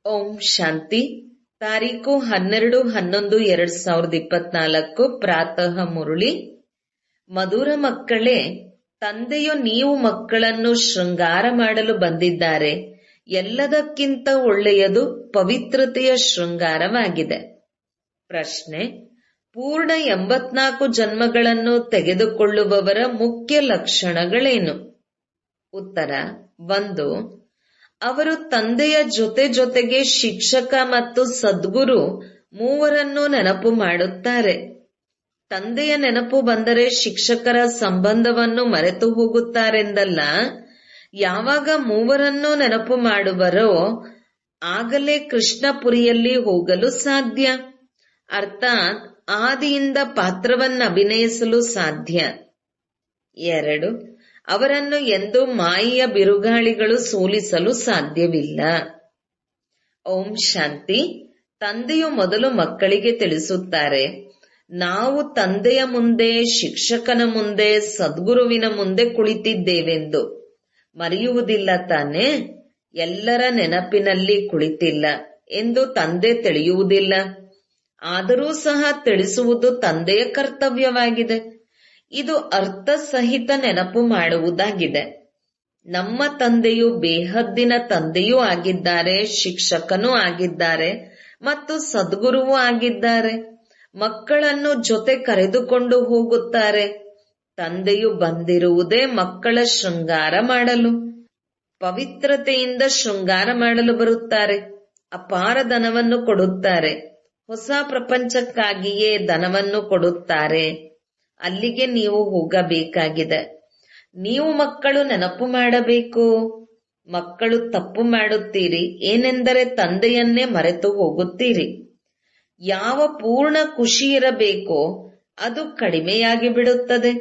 ಓಂ ಶಾಂತಿ. ತಾರೀಕು 12/11/2024 ಪ್ರಾತಃ ಮುರುಳಿ. ಮಧುರ ಮಕ್ಕಳೇ, ತಂದೆಯು ನೀವು ಮಕ್ಕಳನ್ನು ಶೃಂಗಾರ ಮಾಡಲು ಬಂದಿದ್ದಾರೆ. ಎಲ್ಲದಕ್ಕಿಂತ ಒಳ್ಳೆಯದು ಪವಿತ್ರತೆಯ ಶೃಂಗಾರವಾಗಿದೆ. ಪ್ರಶ್ನೆ: ಪೂರ್ಣ 84 ಜನ್ಮಗಳನ್ನು ತೆಗೆದುಕೊಳ್ಳುವವರ ಮುಖ್ಯ ಲಕ್ಷಣಗಳೇನು? ಉತ್ತರ: 1. ಅವರು ತಂದೆಯ ಜೊತೆಗೆ ಶಿಕ್ಷಕ ಮತ್ತು ಸದ್ಗುರು ಮೂವರನ್ನು ನೆನಪು ಮಾಡುತ್ತಾರೆ. ತಂದೆಯ ನೆನಪು ಬಂದರೆ ಶಿಕ್ಷಕರ ಸಂಬಂಧವನ್ನು ಮರೆತು ಹೋಗುತ್ತಾರೆಂದಲ್ಲ. ಯಾವಾಗ ಮೂವರನ್ನು ನೆನಪು ಮಾಡುವರೋ ಆಗಲೇ ಕೃಷ್ಣಪುರಿಯಲ್ಲಿ ಹೋಗಲು ಸಾಧ್ಯ, ಅರ್ಥಾತ್ ಆದಿಯಿಂದ ಪಾತ್ರವನ್ನು ಅಭಿನಯಿಸಲು ಸಾಧ್ಯ. 2. ಅವರನ್ನು ಎಂದೂ ಮಾಯೆಯ ಬಿರುಗಾಳಿಗಳು ಸೋಲಿಸಲು ಸಾಧ್ಯವಿಲ್ಲ. ಓಂ ಶಾಂತಿ. ತಂದೆಯು ಮೊದಲು ಮಕ್ಕಳಿಗೆ ತಿಳಿಸುತ್ತಾರೆ, ನಾವು ತಂದೆಯ ಮುಂದೆ, ಶಿಕ್ಷಕನ ಮುಂದೆ, ಸದ್ಗುರುವಿನ ಮುಂದೆ ಕುಳಿತಿದ್ದೇವೆಂದು. ಮರೆಯುವುದಿಲ್ಲ ತಾನೇ? ಎಲ್ಲರ ನೆನಪಿನಲ್ಲಿ ಕುಳಿತಿಲ್ಲ ಎಂದು ತಂದೆ ತಿಳಿಯುವುದಿಲ್ಲ. ಆದರೂ ಸಹ ತಿಳಿಸುವುದು ತಂದೆಯ ಕರ್ತವ್ಯವಾಗಿದೆ. ಇದು ಅರ್ಥಸಹಿತ ನೆನಪು ಮಾಡುವುದಾಗಿದೆ. ನಮ್ಮ ತಂದೆಯು ಬೇಹದ್ದಿನ ತಂದೆಯೂ ಆಗಿದ್ದಾರೆ, ಶಿಕ್ಷಕನೂ ಆಗಿದ್ದಾರೆ ಮತ್ತು ಸದ್ಗುರುವೂ ಆಗಿದ್ದಾರೆ. ಮಕ್ಕಳನ್ನು ಜೊತೆ ಕರೆದುಕೊಂಡು ಹೋಗುತ್ತಾರೆ. ತಂದೆಯು ಬಂದಿರುವುದೇ ಮಕ್ಕಳ ಶೃಂಗಾರ ಮಾಡಲು, ಪವಿತ್ರತೆಯಿಂದ ಶೃಂಗಾರ ಮಾಡಲು ಬರುತ್ತಾರೆ. ಅಪಾರ ಧನವನ್ನು ಕೊಡುತ್ತಾರೆ. ಹೊಸ ಪ್ರಪಂಚಕ್ಕಾಗಿಯೇ ಧನವನ್ನು ಕೊಡುತ್ತಾರೆ. ಅಲ್ಲಿಗೆ ನೀವು ಹೋಗಬೇಕಾಗಿದೆ. ನೀವು ಮಕ್ಕಳು ನೆನಪು ಮಾಡಬೇಕು. ಮಕ್ಕಳು ತಪ್ಪು ಮಾಡುತ್ತೀರಿ. ಏನೆಂದರೆ ತಂದೆಯನ್ನೇ ಮರೆತು ಹೋಗುತ್ತೀರಿ. ಯಾವ ಪೂರ್ಣ ಖುಷಿ ಇರಬೇಕೋ ಅದು ಕಡಿಮೆಯಾಗಿ ಬಿಡುತ್ತದೆ.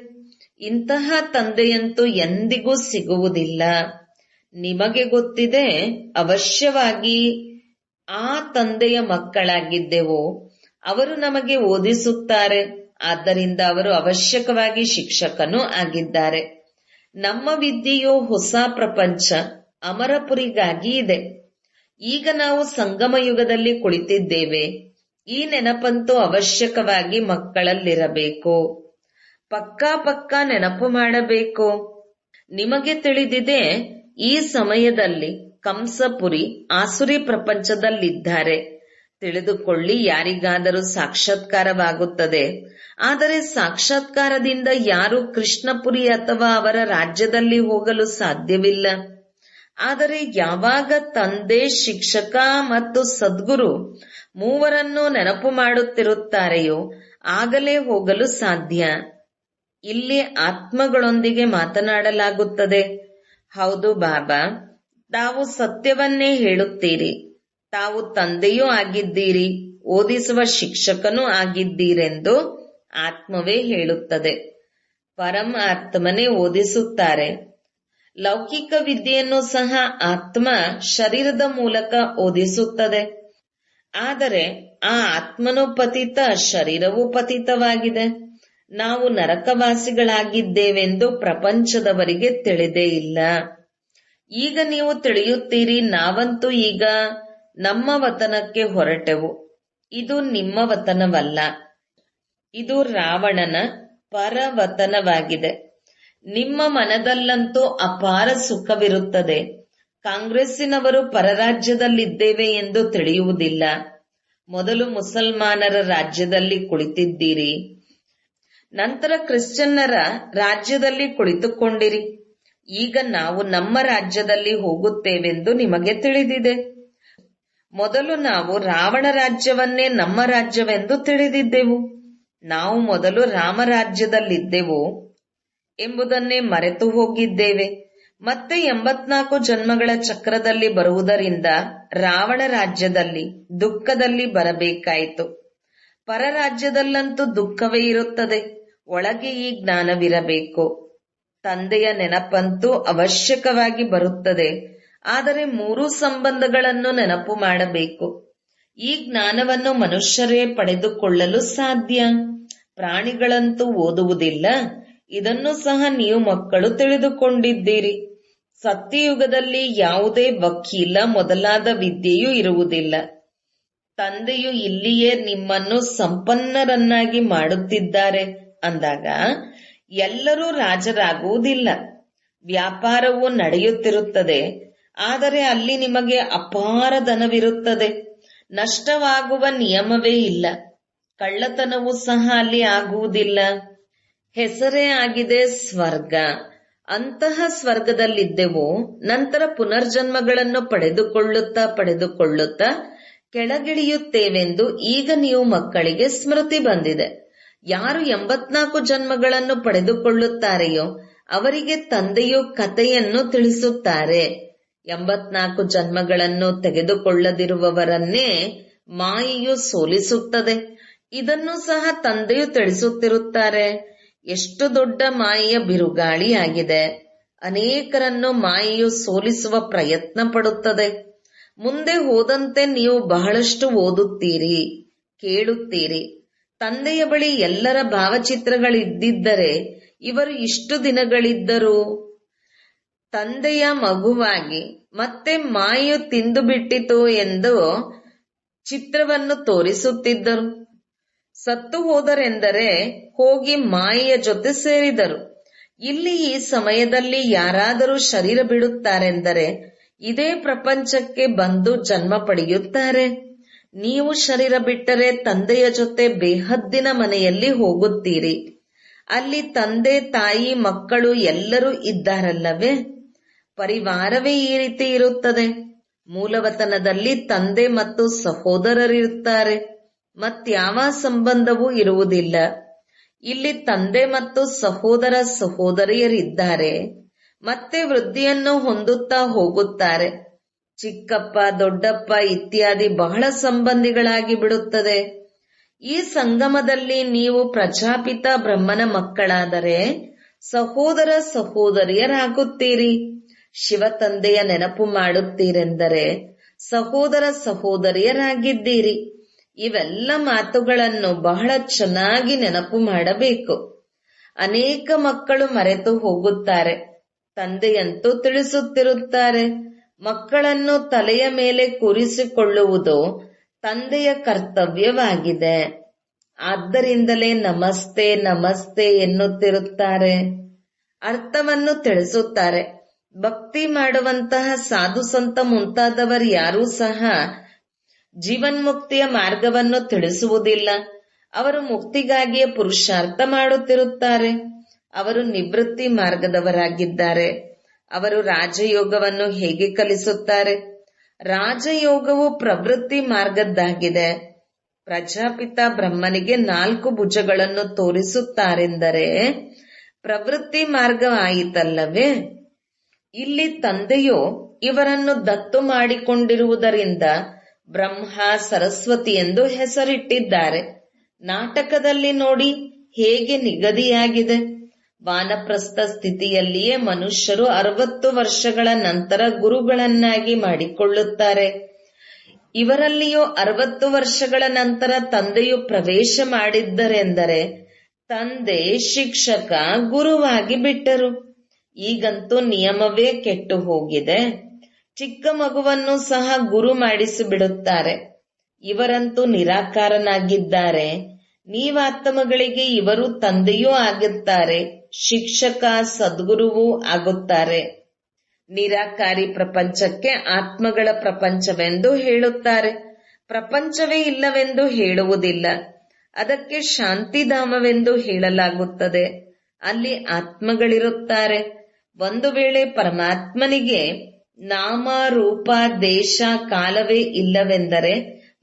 ಇಂತಹ ತಂದೆಯಂತೂ ಎಂದಿಗೂ ಸಿಗುವುದಿಲ್ಲ. ನಿಮಗೆ ಗೊತ್ತಿದೆ, ಅವಶ್ಯವಾಗಿ ಆ ತಂದೆಯ ಮಕ್ಕಳಾಗಿದ್ದೆವು. ಅವರು ನಮಗೆ ಓದಿಸುತ್ತಾರೆ. ಆದ್ದರಿಂದ ಅವರು ಅವಶ್ಯಕವಾಗಿ ಶಿಕ್ಷಕನೂ ಆಗಿದ್ದಾರೆ. ನಮ್ಮ ವಿದ್ಯೆಯು ಹೊಸ ಪ್ರಪಂಚ ಅಮರಪುರಿಗಾಗಿ ಇದೆ. ಈಗ ನಾವು ಸಂಗಮ ಯುಗದಲ್ಲಿ ಕುಳಿತಿದ್ದೇವೆ. ಈ ನೆನಪಂತೂ ಅವಶ್ಯಕವಾಗಿ ಮಕ್ಕಳಲ್ಲಿರಬೇಕು. ಪಕ್ಕಾ ನೆನಪು ಮಾಡಬೇಕು. ನಿಮಗೆ ತಿಳಿದಿದೆ, ಈ ಸಮಯದಲ್ಲಿ ಕಂಸಪುರಿ ಆಸುರಿ ಪ್ರಪಂಚದಲ್ಲಿದ್ದಾರೆ. ತಿಳಿದುಕೊಳ್ಳಿ, ಯಾರಿಗಾದರೂ ಸಾಕ್ಷಾತ್ಕಾರವಾಗುತ್ತದೆ. ಆದರೆ ಸಾಕ್ಷಾತ್ಕಾರದಿಂದ ಯಾರು ಕೃಷ್ಣಪುರಿ ಅಥವಾ ಅವರ ರಾಜ್ಯದಲ್ಲಿ ಹೋಗಲು ಸಾಧ್ಯವಿಲ್ಲ. ಆದರೆ ಯಾವಾಗ ತಂದೆ, ಶಿಕ್ಷಕ ಮತ್ತು ಸದ್ಗುರು ಮೂವರನ್ನು ನೆನಪು ಮಾಡುತ್ತಿರುತ್ತಾರೆಯೋ ಆಗಲೇ ಹೋಗಲು ಸಾಧ್ಯ. ಇಲ್ಲಿ ಆತ್ಮಗಳೊಂದಿಗೆ ಮಾತನಾಡಲಾಗುತ್ತದೆ. ಹೌದು ಬಾಬಾ, ತಾವು ಸತ್ಯವನ್ನೇ ಹೇಳುತ್ತೀರಿ. ತಾವು ತಂದೆಯೂ ಆಗಿದ್ದೀರಿ, ಓದಿಸುವ ಶಿಕ್ಷಕನೂ ಆಗಿದ್ದೀರೆಂದು ಆತ್ಮವೇ ಹೇಳುತ್ತದೆ. ಪರಮಾತ್ಮನೇ ಓದಿಸುತ್ತಾರೆ. ಲೌಕಿಕ ವಿದ್ಯೆಯನ್ನು ಸಹ ಆತ್ಮ ಶರೀರದ ಮೂಲಕ ಓದಿಸುತ್ತದೆ. ಆದರೆ ಆ ಆತ್ಮನೂ ಪತಿತ, ಶರೀರವೂ ಪತಿತವಾಗಿದೆ. ನಾವು ನರಕವಾಸಿಗಳಾಗಿದ್ದೇವೆಂದು ಪ್ರಪಂಚದವರಿಗೆ ತಿಳಿದೇ ಇಲ್ಲ. ಈಗ ನೀವು ತಿಳಿಯುತ್ತೀರಿ, ನಾವಂತೂ ಈಗ ನಮ್ಮ ವತನಕ್ಕೆ ಹೊರಟೆವು. ಇದು ನಿಮ್ಮ ವತನವಲ್ಲ, ಇದು ರಾವಣನ ಪರವತನವಾಗಿದೆ. ನಿಮ್ಮ ಮನದಲ್ಲಂತೂ ಅಪಾರ ಸುಖವಿರುತ್ತದೆ. ಕಾಂಗ್ರೆಸ್ಸಿನವರು ಪರರಾಜ್ಯದಲ್ಲಿದ್ದೇವೆ ಎಂದು ತಿಳಿಯುವುದಿಲ್ಲ. ಮೊದಲು ಮುಸಲ್ಮಾನರ ರಾಜ್ಯದಲ್ಲಿ ಕುಳಿತಿದ್ದೀರಿ, ನಂತರ ಕ್ರಿಶ್ಚಿಯನ್ನರ ರಾಜ್ಯದಲ್ಲಿ ಕುಳಿತುಕೊಂಡಿರಿ. ಈಗ ನಾವು ನಮ್ಮ ರಾಜ್ಯದಲ್ಲಿ ಹೋಗುತ್ತೇವೆಂದು ನಿಮಗೆ ತಿಳಿದಿದೆ. ಮೊದಲು ನಾವು ರಾವಣ ರಾಜ್ಯವನ್ನೇ ನಮ್ಮ ರಾಜ್ಯವೆಂದು ತಿಳಿದಿದ್ದೆವು. ನಾವು ಮೊದಲು ರಾಮರಾಜ್ಯದಲ್ಲಿದ್ದೆವು ಎಂಬುದನ್ನೇ ಮರೆತು ಹೋಗಿದ್ದೇವೆ. ಮತ್ತೆ 84 ಜನ್ಮಗಳ ಚಕ್ರದಲ್ಲಿ ಬರುವುದರಿಂದ ರಾವಣ ರಾಜ್ಯದಲ್ಲಿ ದುಃಖದಲ್ಲಿ ಬರಬೇಕಾಯಿತು. ಪರರಾಜ್ಯದಲ್ಲಂತೂ ದುಃಖವೇ ಇರುತ್ತದೆ. ಒಳಗೆ ಈ ಜ್ಞಾನವಿರಬೇಕು. ತಂದೆಯ ನೆನಪಂತೂ ಅವಶ್ಯಕವಾಗಿ ಬರುತ್ತದೆ. ಆದರೆ 3 ಸಂಬಂಧಗಳನ್ನು ನೆನಪು ಮಾಡಬೇಕು. ಈ ಜ್ಞಾನವನ್ನು ಮನುಷ್ಯರೇ ಪಡೆದುಕೊಳ್ಳಲು ಸಾಧ್ಯ. ಪ್ರಾಣಿಗಳಂತೂ ಓದುವುದಿಲ್ಲ. ಇದನ್ನು ಸಹ ನೀವು ಮಕ್ಕಳು ತಿಳಿದುಕೊಂಡಿದ್ದೀರಿ. ಸತ್ಯಯುಗದಲ್ಲಿ ಯಾವುದೇ ವಕೀಲ ಮೊದಲಾದ ವಿದ್ಯೆಯೂ ಇರುವುದಿಲ್ಲ. ತಂದೆಯು ಇಲ್ಲಿಯೇ ನಿಮ್ಮನ್ನು ಸಂಪನ್ನರನ್ನಾಗಿ ಮಾಡುತ್ತಿದ್ದಾರೆ ಅಂದಾಗ ಎಲ್ಲರೂ ರಾಜರಾಗುವುದಿಲ್ಲ. ವ್ಯಾಪಾರವು ನಡೆಯುತ್ತಿರುತ್ತದೆ, ಆದರೆ ಅಲ್ಲಿ ನಿಮಗೆ ಅಪಾರ ಧನವಿರುತ್ತದೆ. ನಷ್ಟವಾಗುವ ನಿಯಮವೇ ಇಲ್ಲ. ಕಳ್ಳತನವೂ ಸಹ ಅಲ್ಲಿ ಆಗುವುದಿಲ್ಲ. ಹೆಸರೇ ಆಗಿದೆ ಸ್ವರ್ಗ. ಅಂತಹ ಸ್ವರ್ಗದಲ್ಲಿದ್ದೆವು. ನಂತರ ಪುನರ್ಜನ್ಮಗಳನ್ನು ಪಡೆದುಕೊಳ್ಳುತ್ತಾ ಕೆಳಗಿಳಿಯುತ್ತೇವೆಂದು ಈಗ ನೀವು ಮಕ್ಕಳಿಗೆ ಸ್ಮೃತಿ ಬಂದಿದೆ. ಯಾರು 84 ಜನ್ಮಗಳನ್ನು ಪಡೆದುಕೊಳ್ಳುತ್ತಾರೆಯೋ ಅವರಿಗೆ ತಂದೆಯು ಕಥೆಯನ್ನು ತಿಳಿಸುತ್ತಾರೆ. 84 ಜನ್ಮಗಳನ್ನು ತೆಗೆದುಕೊಳ್ಳದಿರುವವರನ್ನೇ ಮಾಯೆಯು ಸೋಲಿಸುತ್ತದೆ. ಇದನ್ನು ಸಹ ತಂದೆಯು ತಿಳಿಸುತ್ತಿರುತ್ತಾರೆ. ಎಷ್ಟು ದೊಡ್ಡ ಮಾಯೆಯ ಬಿರುಗಾಳಿಯಾಗಿದೆ. ಅನೇಕರನ್ನು ಮಾಯೆಯು ಸೋಲಿಸುವ ಪ್ರಯತ್ನ ಪಡುತ್ತದೆ. ಮುಂದೆ ಹೋದಂತೆ ನೀವು ಬಹಳಷ್ಟು ಓದುತ್ತೀರಿ, ಕೇಳುತ್ತೀರಿ. ತಂದೆಯ ಬಳಿ ಎಲ್ಲರ ಭಾವಚಿತ್ರಗಳಿದ್ದಿದ್ದರೆ ಇವರು ಇಷ್ಟು ದಿನಗಳಿದ್ದರು. ತಂದೆಯ ಮಗುವಾಗಿ ಮತ್ತೆ ಮಾಯೆಯು ತಿಂದು ಬಿಟ್ಟಿತು ಎಂದು ಚಿತ್ರವನ್ನು ತೋರಿಸುತ್ತಿದ್ದರು. ಸತ್ತು ಹೋದರೆಂದರೆ ಹೋಗಿ ಮಾಯೆಯ ಜೊತೆ ಸೇರಿದರು. ಇಲ್ಲಿ ಈ ಸಮಯದಲ್ಲಿ ಯಾರಾದರೂ ಶರೀರ ಬಿಡುತ್ತಾರೆಂದರೆ ಇದೇ ಪ್ರಪಂಚಕ್ಕೆ ಬಂದು ಜನ್ಮ ಪಡೆಯುತ್ತಾರೆ. ನೀವು ಶರೀರ ಬಿಟ್ಟರೆ ತಂದೆಯ ಜೊತೆ ಬೇಹದ್ದಿನ ಮನೆಯಲ್ಲಿ ಹೋಗುತ್ತೀರಿ. ಅಲ್ಲಿ ತಂದೆ, ತಾಯಿ, ಮಕ್ಕಳು ಎಲ್ಲರೂ ಇದ್ದಾರಲ್ಲವೇ? ಪರಿವಾರವೇ ಈ ರೀತಿ ಇರುತ್ತದೆ. ಮೂಲವತನದಲ್ಲಿ ತಂದೆ ಮತ್ತು ಸಹೋದರರಿರುತ್ತಾರೆ. ಮತ್ಯಾವ ಸಂಬಂಧವೂ ಇರುವುದಿಲ್ಲ. ಇಲ್ಲಿ ತಂದೆ ಮತ್ತು ಸಹೋದರ ಸಹೋದರಿಯರಿದ್ದಾರೆ. ಮತ್ತೆ ವೃದ್ಧಿಯನ್ನು ಹೊಂದುತ್ತಾ ಹೋಗುತ್ತಾರೆ. ಚಿಕ್ಕಪ್ಪ, ದೊಡ್ಡಪ್ಪ ಇತ್ಯಾದಿ ಬಹಳ ಸಂಬಂಧಿಗಳಾಗಿ ಬಿಡುತ್ತದೆ. ಈ ಸಂಗಮದಲ್ಲಿ ನೀವು ಪ್ರಜಾಪಿತ ಬ್ರಹ್ಮನ ಮಕ್ಕಳಾದರೆ ಸಹೋದರ ಸಹೋದರಿಯರಾಗುತ್ತೀರಿ. ಶಿವ ತಂದೆಯ ನೆನಪು ಮಾಡುತ್ತೀರೆಂದರೆ ಸಹೋದರ ಸಹೋದರಿಯರಾಗಿದ್ದೀರಿ. ಇವೆಲ್ಲ ಮಾತುಗಳನ್ನು ಬಹಳ ಚೆನ್ನಾಗಿ ನೆನಪು ಮಾಡಬೇಕು. ಅನೇಕ ಮಕ್ಕಳು ಮರೆತು ಹೋಗುತ್ತಾರೆ. ತಂದೆಯಂತೂ ತಿಳಿಸುತ್ತಿರುತ್ತಾರೆ. ಮಕ್ಕಳನ್ನು ತಲೆಯ ಮೇಲೆ ಕೂರಿಸಿಕೊಳ್ಳುವುದು ತಂದೆಯ ಕರ್ತವ್ಯವಾಗಿದೆ. ಆದ್ದರಿಂದಲೇ ನಮಸ್ತೆ ನಮಸ್ತೆ ಎನ್ನುತ್ತಿರುತ್ತಾರೆ. ಅರ್ಥವನ್ನು ತಿಳಿಸುತ್ತಾರೆ. ಭಕ್ತಿ ಮಾಡುವಂತಹ ಸಾಧು ಸಂತ ಮುಂತಾದವರು ಯಾರೂ ಸಹ ಜೀವನ್ಮುಕ್ತಿಯ ಮಾರ್ಗವನ್ನು ತಿಳಿಸುವುದಿಲ್ಲ. ಅವರು ಮುಕ್ತಿಗಾಗಿಯೇ ಪುರುಷಾರ್ಥ ಮಾಡುತ್ತಿರುತ್ತಾರೆ. ಅವರು ನಿವೃತ್ತಿ ಮಾರ್ಗದವರಾಗಿದ್ದಾರೆ. ಅವರು ರಾಜಯೋಗವನ್ನು ಹೇಗೆ ಕಲಿಸುತ್ತಾರೆ? ರಾಜಯೋಗವು ಪ್ರವೃತ್ತಿ ಮಾರ್ಗದ್ದಾಗಿದೆ. ಪ್ರಜಾಪಿತ ಬ್ರಹ್ಮನಿಗೆ 4 ಭುಜಗಳನ್ನು ತೋರಿಸುತ್ತಾರೆಂದರೆ ಪ್ರವೃತ್ತಿ ಮಾರ್ಗ ಆಯಿತಲ್ಲವೇ? ಇಲ್ಲಿ ತಂದೆಯು ಇವರನ್ನು ದತ್ತು ಮಾಡಿಕೊಂಡಿರುವುದರಿಂದ ಬ್ರಹ್ಮ ಸರಸ್ವತಿ ಎಂದು ಹೆಸರಿಟ್ಟಿದ್ದಾರೆ. ನಾಟಕದಲ್ಲಿ ನೋಡಿ ಹೇಗೆ ನಿಗದಿಯಾಗಿದೆ. ವಾನಪ್ರಸ್ಥ ಸ್ಥಿತಿಯಲ್ಲಿಯೇ ಮನುಷ್ಯರು 60 ವರ್ಷಗಳ ನಂತರ ಗುರುಗಳನ್ನಾಗಿ ಮಾಡಿಕೊಳ್ಳುತ್ತಾರೆ. ಇವರಲ್ಲಿಯೂ 60 ವರ್ಷಗಳ ನಂತರ ತಂದೆಯು ಪ್ರವೇಶ ಮಾಡಿದ್ದರೆಂದರೆ ತಂದೆ ಶಿಕ್ಷಕ ಗುರುವಾಗಿ ಬಿಟ್ಟರು. ಈಗಂತೂ ನಿಯಮವೇ ಕೆಟ್ಟು ಹೋಗಿದೆ. ಚಿಕ್ಕ ಮಗುವನ್ನು ಸಹ ಗುರು ಮಾಡಿಸಿಬಿಡುತ್ತಾರೆ. ಇವರಂತೂ ನಿರಾಕಾರನಾಗಿದ್ದಾರೆ. ನೀವಾತ್ಮಗಳಿಗೆ ಇವರು ತಂದೆಯೂ ಆಗುತ್ತಾರೆ, ಶಿಕ್ಷಕ ಸದ್ಗುರುವೂ ಆಗುತ್ತಾರೆ. ನಿರಾಕಾರಿ ಪ್ರಪಂಚಕ್ಕೆ ಆತ್ಮಗಳ ಪ್ರಪಂಚವೆಂದು ಹೇಳುತ್ತಾರೆ. ಪ್ರಪಂಚವೇ ಇಲ್ಲವೆಂದು ಹೇಳುವುದಿಲ್ಲ. ಅದಕ್ಕೆ ಶಾಂತಿಧಾಮವೆಂದು ಹೇಳಲಾಗುತ್ತದೆ. ಅಲ್ಲಿ ಆತ್ಮಗಳಿರುತ್ತಾರೆ. ಒಂದು ವೇಳೆ ಪರಮಾತ್ಮನಿಗೆ ನಾಮ ರೂಪ ದೇಶ ಕಾಲವೇ ಇಲ್ಲವೆಂದರೆ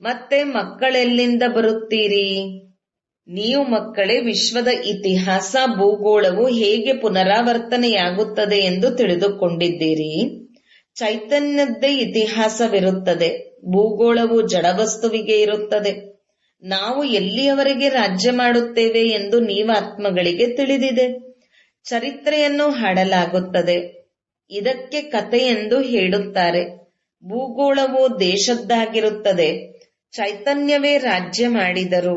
ಮತ್ತೆ ಮಕ್ಕಳೆಲ್ಲಿಂದ ಬರುತ್ತೀರಿ? ನೀವು ಮಕ್ಕಳೇ ವಿಶ್ವದ ಇತಿಹಾಸ ಭೂಗೋಳವು ಹೇಗೆ ಪುನರಾವರ್ತನೆಯಾಗುತ್ತದೆ ಎಂದು ತಿಳಿದುಕೊಂಡಿದ್ದೀರಿ. ಚೈತನ್ಯದ್ದೇ ಇತಿಹಾಸವಿರುತ್ತದೆ. ಭೂಗೋಳವು ಜಡವಸ್ತುವಿಗೆ ಇರುತ್ತದೆ. ನಾವು ಎಲ್ಲಿಯವರೆಗೆ ರಾಜ್ಯ ಮಾಡುತ್ತೇವೆ ಎಂದು ನೀವಾತ್ಮಗಳಿಗೆ ತಿಳಿದಿದೆ. ಚರಿತ್ರೆಯನ್ನು ಹಾಡಲಾಗುತ್ತದೆ. ಇದಕ್ಕೆ ಕಥೆ ಎಂದು ಹೇಳುತ್ತಾರೆ. ಭೂಗೋಳವು ದೇಶದ್ದಾಗಿರುತ್ತದೆ. ಚೈತನ್ಯವೇ ರಾಜ್ಯ ಮಾಡಿದರು.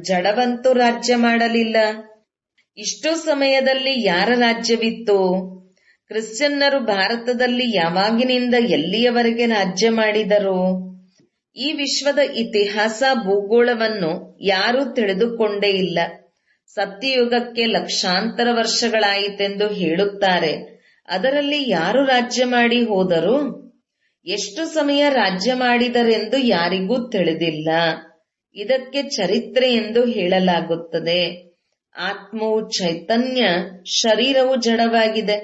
ಜಡವಂತೂ ರಾಜ್ಯ ಮಾಡಲಿಲ್ಲ. ಇಷ್ಟು ಸಮಯದಲ್ಲಿ ಯಾರ ರಾಜ್ಯವಿತ್ತು? ಕ್ರಿಶ್ಚಿಯನ್ನರು ಭಾರತದಲ್ಲಿ ಯಾವಾಗಿನಿಂದ ಎಲ್ಲಿಯವರೆಗೆ ರಾಜ್ಯ ಮಾಡಿದರು? ಈ ವಿಶ್ವದ ಇತಿಹಾಸ ಭೂಗೋಳವನ್ನು ಯಾರೂ ತಿಳಿದುಕೊಂಡೇ ಇಲ್ಲ. ಸತ್ಯಯುಗಕ್ಕೆ ಲಕ್ಷಾಂತರ ವರ್ಷಗಳಾಯಿತೆಂದು ಹೇಳುತ್ತಾರೆ. ಅದರಲ್ಲಿ ಯಾರು ರಾಜ್ಯ ಮಾಡಿ ಹೋದರು? ಎಷ್ಟು ಸಮಯ ರಾಜ್ಯ ಮಾಡಿದರೆಂದು ಯಾರಿಗೂ ತಿಳಿದಿಲ್ಲ. ಇದಕ್ಕೆ ಚರಿತ್ರೆ ಎಂದು ಹೇಳಲಾಗುತ್ತದೆ. ಆತ್ಮವು ಚೈತನ್ಯ, ಶರೀರವು ಜಡವಾಗಿದೆ.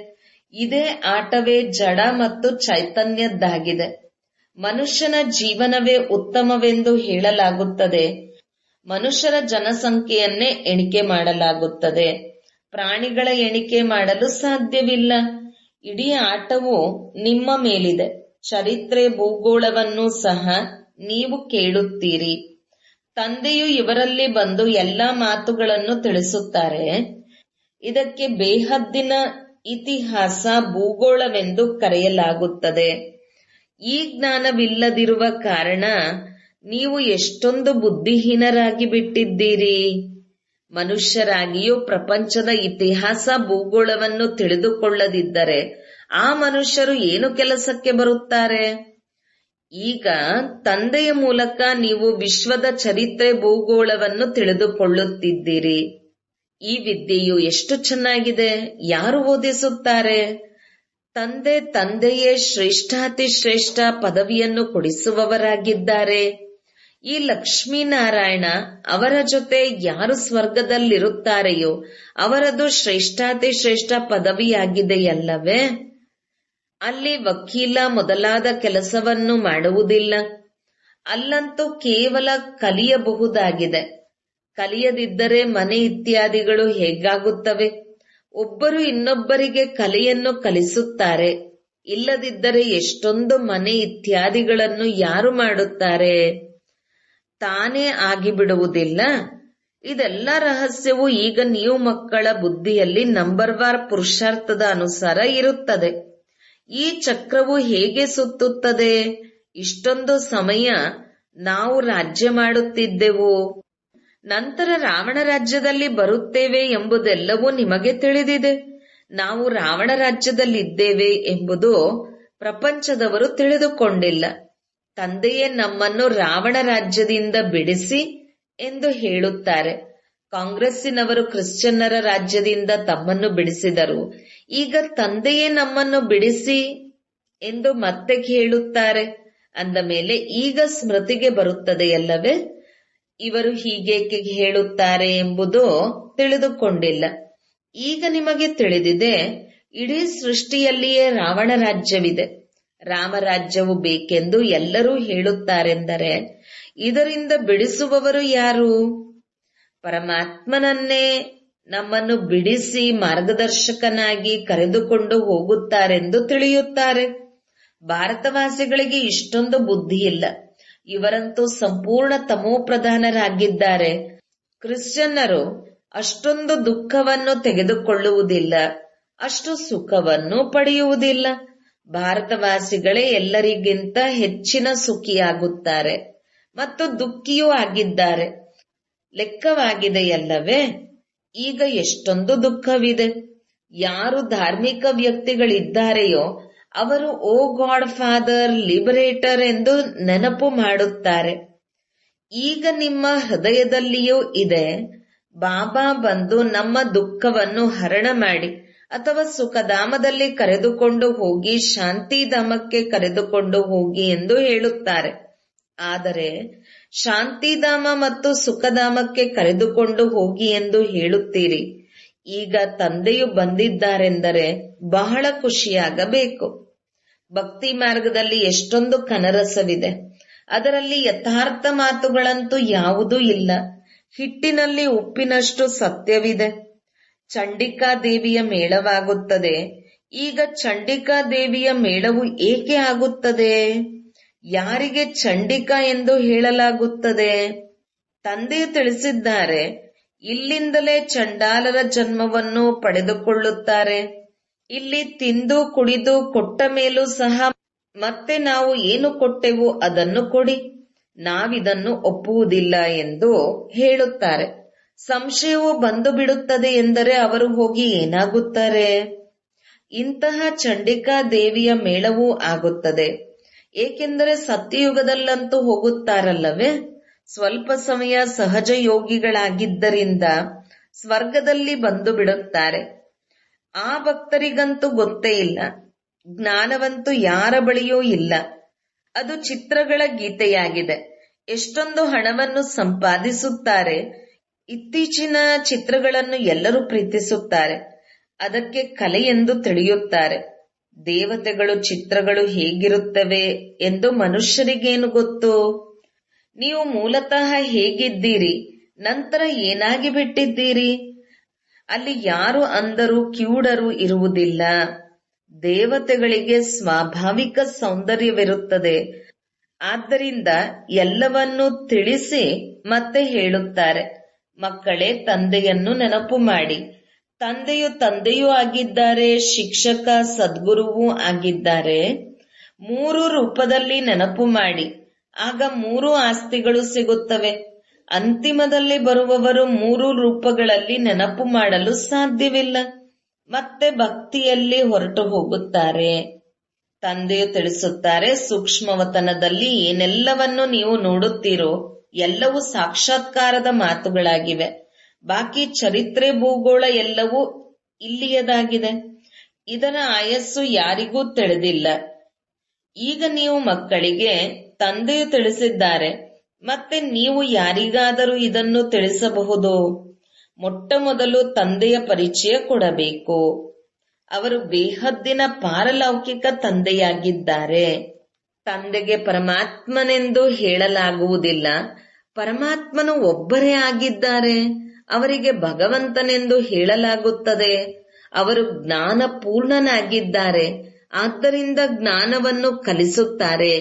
ಇದೇ ಆಟವೇ ಜಡ ಮತ್ತು ಚೈತನ್ಯದ್ದಾಗಿದೆ. ಮನುಷ್ಯನ ಜೀವನವೇ ಉತ್ತಮವೆಂದು ಹೇಳಲಾಗುತ್ತದೆ. ಮನುಷ್ಯರ ಜನಸಂಖ್ಯೆಯನ್ನೇ ಎಣಿಕೆ ಮಾಡಲಾಗುತ್ತದೆ. ಪ್ರಾಣಿಗಳ ಎಣಿಕೆ ಮಾಡಲು ಸಾಧ್ಯವಿಲ್ಲ. ಇಡೀ ಆಟವು ನಿಮ್ಮ ಮೇಲಿದೆ. ಚರಿತ್ರೆ, ಭೂಗೋಳವನ್ನು ಸಹ ನೀವು ಕೇಳುತ್ತೀರಿ. ತಂದೆಯು ಇವರಲ್ಲಿ ಬಂದು ಎಲ್ಲಾ ಮಾತುಗಳನ್ನು ತಿಳಿಸುತ್ತಾರೆ. ಇದಕ್ಕೆ ಬೇಹದ್ದಿನ ಇತಿಹಾಸ ಭೂಗೋಳವೆಂದು ಕರೆಯಲಾಗುತ್ತದೆ. ಈ ಜ್ಞಾನವಿಲ್ಲದಿರುವ ಕಾರಣ ನೀವು ಎಷ್ಟೊಂದು ಬುದ್ಧಿಹೀನರಾಗಿ ಬಿಟ್ಟಿದ್ದೀರಿ. ಮನುಷ್ಯರಾಗಿಯೂ ಪ್ರಪಂಚದ ಇತಿಹಾಸ ಭೂಗೋಳವನ್ನು ತಿಳಿದುಕೊಳ್ಳದಿದ್ದರೆ ಆ ಮನುಷ್ಯರು ಏನು ಕೆಲಸಕ್ಕೆ ಬರುತ್ತಾರೆ? ಈಗ ತಂದೆಯ ಮೂಲಕ ನೀವು ವಿಶ್ವದ ಚರಿತ್ರೆ, ಭೂಗೋಳವನ್ನು ತಿಳಿದುಕೊಳ್ಳುತ್ತಿದ್ದೀರಿ. ಈ ವಿದ್ಯೆಯು ಎಷ್ಟು ಚೆನ್ನಾಗಿದೆ! ಯಾರು ಓದಿಸುತ್ತಾರೆ? ತಂದೆಯೇ ಶ್ರೇಷ್ಠಾತಿ ಶ್ರೇಷ್ಠ ಪದವಿಯನ್ನು ಕೊಡಿಸುವವರಾಗಿದ್ದಾರೆ. ಈ ಲಕ್ಷ್ಮೀನಾರಾಯಣ ಅವರ ಜೊತೆ ಯಾರು ಸ್ವರ್ಗದಲ್ಲಿರುತ್ತಾರೆಯೋ ಅವರದು ಶ್ರೇಷ್ಠಾತಿ ಶ್ರೇಷ್ಠ ಪದವಿಯಾಗಿದೆಯಲ್ಲವೇ? ಅಲ್ಲಿ ವಕೀಲ ಮೊದಲಾದ ಕೆಲಸವನ್ನು ಮಾಡುವುದಿಲ್ಲ. ಅಲ್ಲಂತೂ ಕೇವಲ ಕಲಿಯಬಹುದಾಗಿದೆ. ಕಲಿಯದಿದ್ದರೆ ಮನೆ ಇತ್ಯಾದಿಗಳು ಹೇಗಾಗುತ್ತವೆ? ಒಬ್ಬರು ಇನ್ನೊಬ್ಬರಿಗೆ ಕಲೆಯನ್ನು ಕಲಿಸುತ್ತಾರೆ. ಇಲ್ಲದಿದ್ದರೆ ಎಷ್ಟೊಂದು ಮನೆ ಇತ್ಯಾದಿಗಳನ್ನು ಯಾರು ಮಾಡುತ್ತಾರೆ? ತಾನೇ ಆಗಿಬಿಡುವುದಿಲ್ಲ. ಇದೆಲ್ಲ ರಹಸ್ಯವು ಈಗ ನೀವು ಮಕ್ಕಳ ಬುದ್ಧಿಯಲ್ಲಿ ನಂಬರ್ವಾರ್ ಪುರುಷಾರ್ಥದ ಅನುಸಾರ ಇರುತ್ತದೆ. ಈ ಚಕ್ರವು ಹೇಗೆ ಸುತ್ತುತ್ತದೆ? ಇಷ್ಟೊಂದು ಸಮಯ ನಾವು ರಾಜ್ಯ ಮಾಡುತ್ತಿದ್ದೆವು. ನಂತರ ರಾವಣ ರಾಜ್ಯದಲ್ಲಿ ಬರುತ್ತೇವೆ ಎಂಬುದೆಲ್ಲವೂ ನಿಮಗೆ ತಿಳಿದಿದೆ. ನಾವು ರಾವಣ ರಾಜ್ಯದಲ್ಲಿದ್ದೇವೆ ಎಂಬುದು ಪ್ರಪಂಚದವರು ತಿಳಿದುಕೊಂಡಿಲ್ಲ. ತಂದೆಯೇ ನಮ್ಮನ್ನು ರಾವಣ ರಾಜ್ಯದಿಂದ ಬಿಡಿಸಿ ಎಂದು ಹೇಳುತ್ತಾರೆ. ಕಾಂಗ್ರೆಸ್ಸಿನವರು ಕ್ರಿಶ್ಚಿಯನ್ನರ ರಾಜ್ಯದಿಂದ ತಮ್ಮನ್ನು ಬಿಡಿಸಿದರು. ಈಗ ತಂದೆಯೇ ನಮ್ಮನ್ನು ಬಿಡಿಸಿ ಎಂದು ಮತ್ತೆ ಹೇಳುತ್ತಾರೆ. ಅಂದ ಮೇಲೆ ಈಗ ಸ್ಮೃತಿಗೆ ಬರುತ್ತದೆಯಲ್ಲವೇ? ಇವರು ಹೀಗೇಕೆ ಹೇಳುತ್ತಾರೆ ಎಂಬುದು ತಿಳಿದುಕೊಂಡಿಲ್ಲ. ಈಗ ನಿಮಗೆ ತಿಳಿದಿದೆ. ಇಡೀ ಸೃಷ್ಟಿಯಲ್ಲಿಯೇ ರಾವಣ ರಾಜ್ಯವಿದೆ. ರಾಮರಾಜ್ಯವು ಬೇಕೆಂದು ಎಲ್ಲರೂ ಹೇಳುತ್ತಾರೆಂದರೆ ಇದರಿಂದ ಬಿಡಿಸುವವರು ಯಾರು? ಪರಮಾತ್ಮನನ್ನೇ ನಮ್ಮನ್ನು ಬಿಡಿಸಿ ಮಾರ್ಗದರ್ಶಕನಾಗಿ ಕರೆದುಕೊಂಡು ಹೋಗುತ್ತಾರೆಂದು ತಿಳಿಯುತ್ತಾರೆ. ಭಾರತವಾಸಿಗಳಿಗೆ ಇಷ್ಟೊಂದು ಬುದ್ಧಿ ಇಲ್ಲ. ಇವರಂತೂ ಸಂಪೂರ್ಣ ತಮೋಪ್ರಧಾನರಾಗಿದ್ದಾರೆ. ಕ್ರಿಶ್ಚಿಯನ್ನರು ಅಷ್ಟೊಂದು ದುಃಖವನ್ನು ತೆಗೆದುಕೊಳ್ಳುವುದಿಲ್ಲ, ಅಷ್ಟು ಸುಖವನ್ನು ಪಡೆಯುವುದಿಲ್ಲ. ಭಾರತವಾಸಿಗಳೇ ಎಲ್ಲರಿಗಿಂತ ಹೆಚ್ಚಿನ ಸುಖಿಯಾಗುತ್ತಾರೆ ಮತ್ತು ದುಃಖಿಯೂ ಆಗಿದ್ದಾರೆ. ಲೆಕ್ಕವಾಗಿದೆಯಲ್ಲವೇ? ಈಗ ಎಷ್ಟೊಂದು ದುಃಖವಿದೆ. ಯಾರು ಧಾರ್ಮಿಕ ವ್ಯಕ್ತಿಗಳಿದ್ದಾರೆಯೋ ಅವರು ಓ ಗಾಡ್ ಫಾದರ್, ಲಿಬರೇಟರ್ ಎಂದು ನೆನಪು ಮಾಡುತ್ತಾರೆ. ಈಗ ನಿಮ್ಮ ಹೃದಯದಲ್ಲಿಯೂ ಇದೆ. ಬಾಬಾ ಬಂದು ನಮ್ಮ ದುಃಖವನ್ನು ಹರಣ ಮಾಡಿ ಅಥವಾ ಸುಖಧಾಮದಲ್ಲಿ ಕರೆದುಕೊಂಡು ಹೋಗಿ, ಶಾಂತಿಧಾಮಕ್ಕೆ ಕರೆದುಕೊಂಡು ಹೋಗಿ ಎಂದು ಹೇಳುತ್ತಾರೆ. ಆದರೆ ಶಾಂತಿಧಾಮ ಮತ್ತು ಸುಖಧಾಮಕ್ಕೆ ಕರೆದುಕೊಂಡು ಹೋಗಿ ಎಂದು ಹೇಳುತ್ತೀರಿ. ಈಗ ತಂದೆಯು ಬಂದಿದ್ದಾರೆಂದರೆ ಬಹಳ ಖುಷಿಯಾಗಬೇಕು. ಭಕ್ತಿ ಮಾರ್ಗದಲ್ಲಿ ಎಷ್ಟೊಂದು ಕನರಸವಿದೆ. ಅದರಲ್ಲಿ ಯಥಾರ್ಥ ಮಾತುಗಳಂತೂ ಯಾವುದೂ ಇಲ್ಲ. ಹಿಟ್ಟಿನಲ್ಲಿ ಉಪ್ಪಿನಷ್ಟು ಸತ್ಯವಿದೆ. ಚಂಡಿಕಾ ದೇವಿಯ ಮೇಳವಾಗುತ್ತದೆ. ಈಗ ಚಂಡಿಕಾ ದೇವಿಯ ಮೇಳವು ಏಕೆ ಆಗುತ್ತದೆ? ಯಾರಿಗೆ ಚಂಡಿಕಾ ಎಂದು ಹೇಳಲಾಗುತ್ತದೆ? ತಂದೆಯು ತಿಳಿಸಿದ್ದಾರೆ, ಇಲ್ಲಿಂದಲೇ ಚಂಡಾಲರ ಜನ್ಮವನ್ನು ಪಡೆದುಕೊಳ್ಳುತ್ತಾರೆ. ಇಲ್ಲಿ ತಿಂದು ಕುಡಿದು ಕೊಟ್ಟ ಮೇಲೂ ಸಹ ಮತ್ತೆ ನಾವು ಏನು ಕೊಟ್ಟೆವು ಅದನ್ನು ಕೊಡಿ, ನಾವಿದನ್ನು ಒಪ್ಪುವುದಿಲ್ಲ ಎಂದು ಹೇಳುತ್ತಾರೆ. ಸಂಶಯವು ಬಂದು ಬಿಡುತ್ತದೆ ಎಂದರೆ ಅವರು ಹೋಗಿ ಏನಾಗುತ್ತಾರೆ? ಇಂತಹ ಚಂಡಿಕಾ ದೇವಿಯ ಮೇಳವೂ ಆಗುತ್ತದೆ. ಏಕೆಂದರೆ ಸತ್ಯಯುಗದಲ್ಲಂತೂ ಹೋಗುತ್ತಾರಲ್ಲವೇ. ಸ್ವಲ್ಪ ಸಮಯ ಸಹಜ ಯೋಗಿಗಳಾಗಿದ್ದರಿಂದ ಸ್ವರ್ಗದಲ್ಲಿ ಬಂದು ಬಿಡುತ್ತಾರೆ. ಆ ಭಕ್ತರಿಗಂತೂ ಗೊತ್ತೇ ಇಲ್ಲ. ಜ್ಞಾನವಂತೂ ಯಾರ ಬಳಿಯೂ ಇಲ್ಲ. ಅದು ಚಿತ್ರಗಳ ಗೀತೆಯಾಗಿದೆ. ಎಷ್ಟೊಂದು ಹಣವನ್ನು ಸಂಪಾದಿಸುತ್ತಾರೆ. ಇತ್ತೀಚಿನ ಚಿತ್ರಗಳನ್ನು ಎಲ್ಲರೂ ಪ್ರೀತಿಸುತ್ತಾರೆ. ಅದಕ್ಕೆ ಕಲೆ ಎಂದು ತಿಳಿಯುತ್ತಾರೆ. ದೇವತೆಗಳು ಚಿತ್ರಗಳು ಹೇಗಿರುತ್ತವೆ ಎಂದು ಮನುಷ್ಯರಿಗೇನು ಗೊತ್ತು. ನೀವು ಮೂಲತಃ ಹೇಗಿದ್ದೀರಿ, ನಂತರ ಏನಾಗಿ ಬಿಟ್ಟಿದ್ದೀರಿ. ಅಲ್ಲಿ ಯಾರು ಅಂದರೂ ಕಿವುಡರು ಇರುವುದಿಲ್ಲ. ದೇವತೆಗಳಿಗೆ ಸ್ವಾಭಾವಿಕ ಸೌಂದರ್ಯವಿರುತ್ತದೆ. ಆದ್ದರಿಂದ ಎಲ್ಲವನ್ನೂ ತಿಳಿಸಿ ಮತ್ತೆ ಹೇಳುತ್ತಾರೆ, ಮಕ್ಕಳೇ ತಂದೆಯನ್ನು ನೆನಪು ಮಾಡಿ. ತಂದೆಯೂ ಆಗಿದ್ದಾರೆ, ಶಿಕ್ಷಕ ಸದ್ಗುರುವೂ ಆಗಿದ್ದಾರೆ. 3 ರೂಪದಲ್ಲಿ ನೆನಪು ಮಾಡಿ. ಆಗ 3 ಆಸ್ತಿಗಳು ಸಿಗುತ್ತವೆ. ಅಂತಿಮದಲ್ಲಿ ಬರುವವರು 3 ರೂಪಗಳಲ್ಲಿ ನೆನಪು ಮಾಡಲು ಸಾಧ್ಯವಿಲ್ಲ. ಮತ್ತೆ ಭಕ್ತಿಯಲ್ಲಿ ಹೊರಟು ಹೋಗುತ್ತಾರೆ. ತಂದೆಯು ತಿಳಿಸುತ್ತಾರೆ, ಸೂಕ್ಷ್ಮವತನದಲ್ಲಿ ಏನೆಲ್ಲವನ್ನು ನೀವು ನೋಡುತ್ತೀರೋ ಎಲ್ಲವೂ ಸಾಕ್ಷಾತ್ಕಾರದ ಮಾತುಗಳಾಗಿವೆ. ಬಾಕಿ ಚರಿತ್ರೆ ಭೂಗೋಳ ಎಲ್ಲವೂ ಇಲ್ಲಿಯದಾಗಿದೆ. ಇದರ ಆಯಸ್ಸು ಯಾರಿಗೂ ತಿಳಿದಿಲ್ಲ. ಈಗ ನೀವು ಮಕ್ಕಳಿಗೆ ತಂದೆಯು ತಿಳಿಸಿದ್ದಾರೆ. ಮತ್ತೆ ನೀವು ಯಾರಿಗಾದರೂ ಇದನ್ನು ತಿಳಿಸಬಹುದು. ಮೊಟ್ಟ ಮೊದಲು ತಂದೆಯ ಪರಿಚಯ ಕೊಡಬೇಕು. ಅವರು ಬೇಹದ್ದಿನ ಪಾರಲೌಕಿಕ ತಂದೆಯಾಗಿದ್ದಾರೆ. ತಂದೆಗೆ ಪರಮಾತ್ಮನೆಂದು ಹೇಳಲಾಗುವುದಿಲ್ಲ. ಪರಮಾತ್ಮನು ಒಬ್ಬರೇ ಆಗಿದ್ದಾರೆ. ಅವರಿಗೆ ಭಗವಂತನೆಂದು ಹೇಳಲಾಗುತ್ತದೆ. ಅವರು ಜ್ಞಾನ ಪೂರ್ಣನಾಗಿದ್ದಾರೆ. ಆದ್ದರಿಂದ ಜ್ಞಾನವನ್ನು ಕಲಿಸುತ್ತಾರೆ.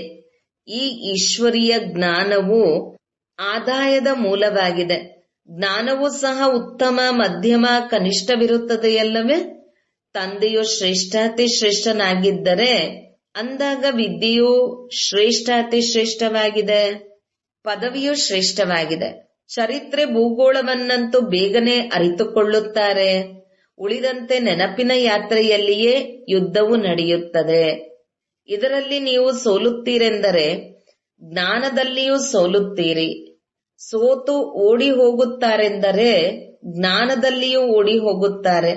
ಈ ಈಶ್ವರೀಯ ಜ್ಞಾನವು ಆದಾಯದ ಮೂಲವಾಗಿದೆ. ಜ್ಞಾನವೂ ಸಹ ಉತ್ತಮ, ಮಧ್ಯಮ, ಕನಿಷ್ಠವಿರುತ್ತದೆಯಲ್ಲವೇ. ತಂದೆಯು ಶ್ರೇಷ್ಠಾತಿ ಶ್ರೇಷ್ಠನಾಗಿದ್ದರೆ ಅಂದಾಗ ವಿದ್ಯೆಯು ಶ್ರೇಷ್ಠಾತಿ ಶ್ರೇಷ್ಠವಾಗಿದೆ, ಪದವಿಯು ಶ್ರೇಷ್ಠವಾಗಿದೆ. ಚರಿತ್ರೆ ಭೂಗೋಳವನ್ನಂತೂ ಬೇಗನೆ ಅರಿತುಕೊಳ್ಳುತ್ತಾರೆ. ಉಳಿದಂತೆ ನೆನಪಿನ ಯಾತ್ರೆಯಲ್ಲಿಯೇ ಯುದ್ಧವು ನಡೆಯುತ್ತದೆ. ಇದರಲ್ಲಿ ನೀವು ಸೋಲುತ್ತೀರೆಂದರೆ ಜ್ಞಾನದಲ್ಲಿಯೂ ಸೋಲುತ್ತೀರಿ. ಸೋತು ಓಡಿ ಹೋಗುತ್ತಾರೆಂದರೆ ಜ್ಞಾನದಲ್ಲಿಯೂ ಓಡಿ ಹೋಗುತ್ತಾರೆ.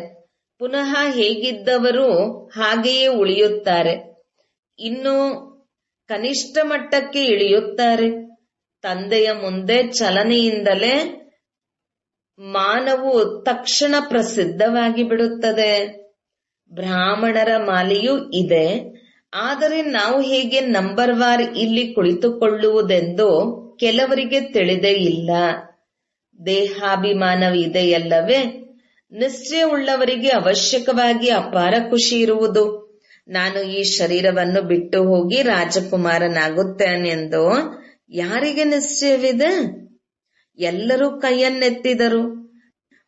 ಪುನಃ ಹೇಗಿದ್ದವರು ಹಾಗೆಯೇ ಉಳಿಯುತ್ತಾರೆ. ಇನ್ನು ಕನಿಷ್ಠ ಮಟ್ಟಕ್ಕೆ ಇಳಿಯುತ್ತಾರೆ. ತಂದೆಯ ಮುಂದೆ ಚಲನೆಯಿಂದಲೇ ಮಾನವು ತಕ್ಷಣ ಪ್ರಸಿದ್ಧವಾಗಿ ಬಿಡುತ್ತದೆ. ಬ್ರಾಹ್ಮಣರ ಮಾಲೆಯೂ ಇದೆ. ಆದರೆ ನಾವು ಹೇಗೆ ನಂಬರ್ ವಾರ್ ಇಲ್ಲಿ ಕುಳಿತುಕೊಳ್ಳುವುದೆಂದು ಕೆಲವರಿಗೆ ತಿಳಿದೇ ಇಲ್ಲ. ದೇಹಾಭಿಮಾನವಿದೆಯಲ್ಲವೇ. ನಿಶ್ಚಯವುಳ್ಳವರಿಗೆ ಅವಶ್ಯಕವಾಗಿ ಅಪಾರ ಖುಷಿ ಇರುವುದು. ನಾನು ಈ ಶರೀರವನ್ನು ಬಿಟ್ಟು ಹೋಗಿ ರಾಜಕುಮಾರನಾಗುತ್ತೇನೆಂದು ಯಾರಿಗೆ ನಿಶ್ಚಯವಿದೆ? ಎಲ್ಲರೂ ಕೈಯನ್ನೆತ್ತಿದರು.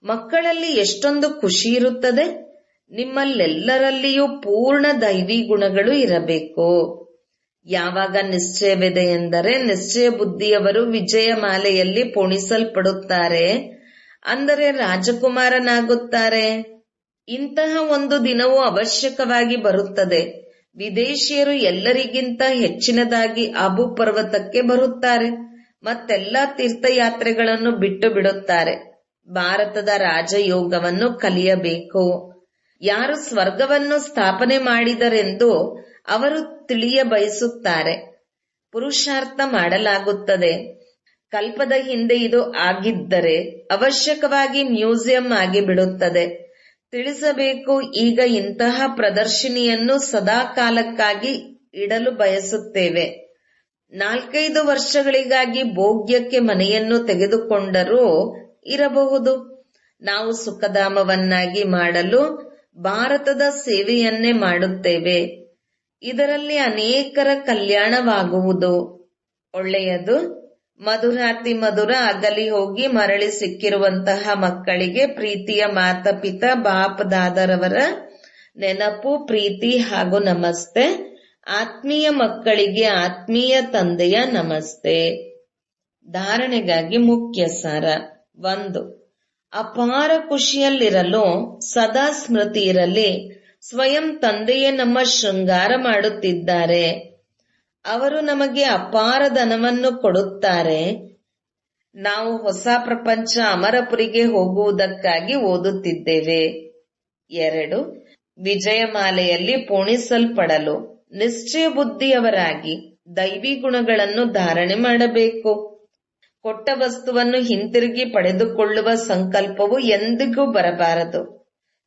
ಮಕ್ಕಳಲ್ಲಿ ಎಷ್ಟೊಂದು ಖುಷಿ ಇರುತ್ತದೆ. ನಿಮ್ಮಲ್ಲೆಲ್ಲರಲ್ಲಿಯೂ ಪೂರ್ಣ ದೈವಿ ಗುಣಗಳು ಇರಬೇಕು. ಯಾವಾಗ ನಿಶ್ಚಯವಿದೆ ಎಂದರೆ ನಿಶ್ಚಯ ಬುದ್ಧಿಯವರು ವಿಜಯ ಮಾಲೆಯಲ್ಲಿ ಪೋಣಿಸಲ್ಪಡುತ್ತಾರೆ, ಅಂದರೆ ರಾಜಕುಮಾರನಾಗುತ್ತಾರೆ. ಇಂತಹ ಒಂದು ದಿನವೂ ಅವಶ್ಯಕವಾಗಿ ಬರುತ್ತದೆ. ವಿದೇಶಿಯರು ಎಲ್ಲರಿಗಿಂತ ಹೆಚ್ಚಿನದಾಗಿ ಅಬು ಪರ್ವತಕ್ಕೆ ಬರುತ್ತಾರೆ. ಮತ್ತೆಲ್ಲ ತೀರ್ಥಯಾತ್ರೆಗಳನ್ನು ಬಿಟ್ಟು ಬಿಡುತ್ತಾರೆ. ಭಾರತದ ರಾಜಯೋಗವನ್ನು ಕಲಿಯಬೇಕು. ಯಾರು ಸ್ವರ್ಗವನ್ನು ಸ್ಥಾಪನೆ ಮಾಡಿದರೆಂದು ಅವರು ತಿಳಿಯ ಬಯಸುತ್ತಾರೆ. ಪುರುಷಾರ್ಥ ಮಾಡಲಾಗುತ್ತದೆ. ಕಲ್ಪದ ಹಿಂದೆ ಇದು ಆಗಿದ್ದರೆ ಅವಶ್ಯಕವಾಗಿ ಮ್ಯೂಸಿಯಂ ಆಗಿ ಬಿಡುತ್ತದೆ. ತಿಳಿಸಬೇಕು, ಈಗ ಇಂತಹ ಪ್ರದರ್ಶಿನಿಯನ್ನು ಸದಾ ಕಾಲಕ್ಕಾಗಿ ಇಡಲು ಬಯಸುತ್ತೇವೆ. 4-5 ವರ್ಷಗಳಿಗಾಗಿ ಭೋಗ್ಯಕ್ಕೆ ಮನೆಯನ್ನು ತೆಗೆದುಕೊಂಡರೂ ಇರಬಹುದು. ನಾವು ಸುಖಧಾಮವನ್ನಾಗಿ ಮಾಡಲು ಭಾರತದ ಸೇವೆಯನ್ನೇ ಮಾಡುತ್ತೇವೆ. ಇದರಲ್ಲಿ ಅನೇಕರ ಕಲ್ಯಾಣವಾಗುವುದು. ಒಳ್ಳೆಯದು. ಮಧುರಾತಿ ಮಧುರ ಅಗಲಿ ಹೋಗಿ ಮರಳಿ ಸಿಕ್ಕಿರುವಂತಹ ಮಕ್ಕಳಿಗೆ ಪ್ರೀತಿಯ ಮಾತಾಪಿತ ಬಾಪ್ ದಾದರವರ ನೆನಪು, ಪ್ರೀತಿ ಹಾಗೂ ನಮಸ್ತೆ. ಆತ್ಮೀಯ ಮಕ್ಕಳಿಗೆ ಆತ್ಮೀಯ ತಂದೆಯ ನಮಸ್ತೆ. ಧಾರಣೆಗಾಗಿ ಮುಖ್ಯ ಸಾರ. 1. ಅಪಾರ ಖುಷಿಯಲ್ಲಿರಲು ಸದಾ ಸ್ಮೃತಿ ಇರಲಿ. ಸ್ವಯಂ ತಂದೆಯೇ ನಮ್ಮ ಶೃಂಗಾರ ಮಾಡುತ್ತಿದ್ದಾರೆ. ಅವರು ನಮಗೆ ಅಪಾರ ಧನವನ್ನು ಕೊಡುತ್ತಾರೆ. ನಾವು ಹೊಸ ಪ್ರಪಂಚ ಅಮರಪುರಿಗೆ ಹೋಗುವುದಕ್ಕಾಗಿ ಓದುತ್ತಿದ್ದೇವೆ. 2. ವಿಜಯಮಾಲೆಯಲ್ಲಿ ಪೋಣಿಸಲ್ಪಡಲು ನಿಶ್ಚಯ ಬುದ್ಧಿಯವರಾಗಿ ದೈವಿ ಗುಣಗಳನ್ನು ಧಾರಣೆ ಮಾಡಬೇಕು. ಕೊಟ್ಟ ವಸ್ತುವನ್ನು ಹಿಂತಿರುಗಿ ಪಡೆದುಕೊಳ್ಳುವ ಸಂಕಲ್ಪವು ಎಂದಿಗೂ ಬರಬಾರದು.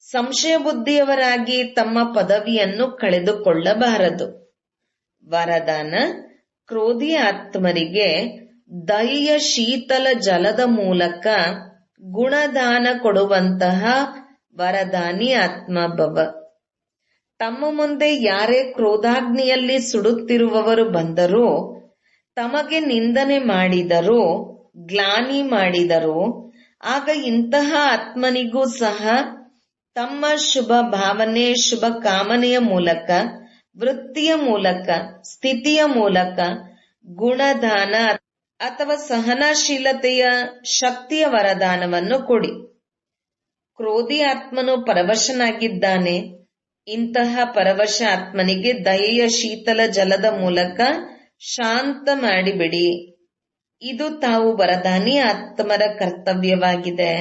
ಸಂಶಯ ಬುದ್ಧಿಯವರಾಗಿ ತಮ್ಮ ಪದವಿಯನ್ನು ಕಳೆದುಕೊಳ್ಳಬಾರದು. ವರದಾನ: ಕ್ರೋಧಿ ಆತ್ಮರಿಗೆ ದಯೆಯ ಶೀತಲ ಜಲದ ಮೂಲಕ ಗುಣದಾನ ಕೊಡುವಂತಹ ವರದಾನಿ ಆತ್ಮಭವ. ತಮ್ಮ ಮುಂದೆ ಯಾರೇ ಕ್ರೋಧಾಗ್ನಿಯಲ್ಲಿ ಸುಡುತ್ತಿರುವವರು ಬಂದರೂ, ತಮಗೆ ನಿಂದನೆ ಮಾಡಿದರೂ, ಗ್ಲಾನಿ ಮಾಡಿದರೂ, ಆಗ ಇಂತಹ ಆತ್ಮನಿಗೂ ಸಹ ತಮ್ಮ ಶುಭ ಭಾವನೆ, ಶುಭ ಕಾಮನೆಯ ಮೂಲಕ, ವೃತ್ತಿಯ ಮೂಲಕ, ಸ್ಥಿತಿಯ ಮೂಲಕ ಗುಣದಾನ ಅಥವಾ ಸಹನಶೀಲತೆಯ ಶಕ್ತಿಯ ವರದಾನವನ್ನು ಕೊಡಿ. ಕ್ರೋಧಿ ಆತ್ಮನು ಪರವಶನಾಗಿದ್ದಾನೆ. ಇಂತಹ ಪರವಶ ಆತ್ಮನಿಗೆ ದಯೆಯ ಶೀತಲ ಜಲದ ಮೂಲಕ ಶಾಂತ ಮಾಡಿಬಿಡಿ. ಇದು ತಾವು ವರದಾನಿ ಆತ್ಮರ ಕರ್ತವ್ಯವಾಗಿದೆ.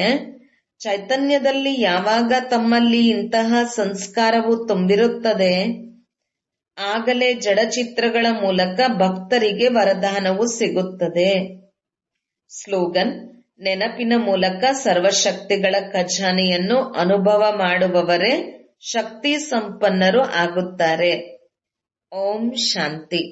ಚೈತನ್ಯದಲ್ಲಿ ಯಾವಾಗ ತಮ್ಮಲ್ಲಿ ಇಂತಹ ಸಂಸ್ಕಾರವು ತುಂಬಿರುತ್ತದೆ, ಆಗಲೇ ಜಡಚಿತ್ರಗಳ ಮೂಲಕ ಭಕ್ತರಿಗೆ ವರದಾನವು ಸಿಗುತ್ತದೆ. ಸ್ಲೋಗನ್: ನೆನಪಿನ ಮೂಲಕ ಸರ್ವಶಕ್ತಿಗಳ ಖಜಾನೆಯನ್ನು ಅನುಭವ ಮಾಡುವವರೇ ಶಕ್ತಿ ಸಂಪನ್ನರು ಆಗುತ್ತಾರೆ. ಓಂ ಶಾಂತಿ.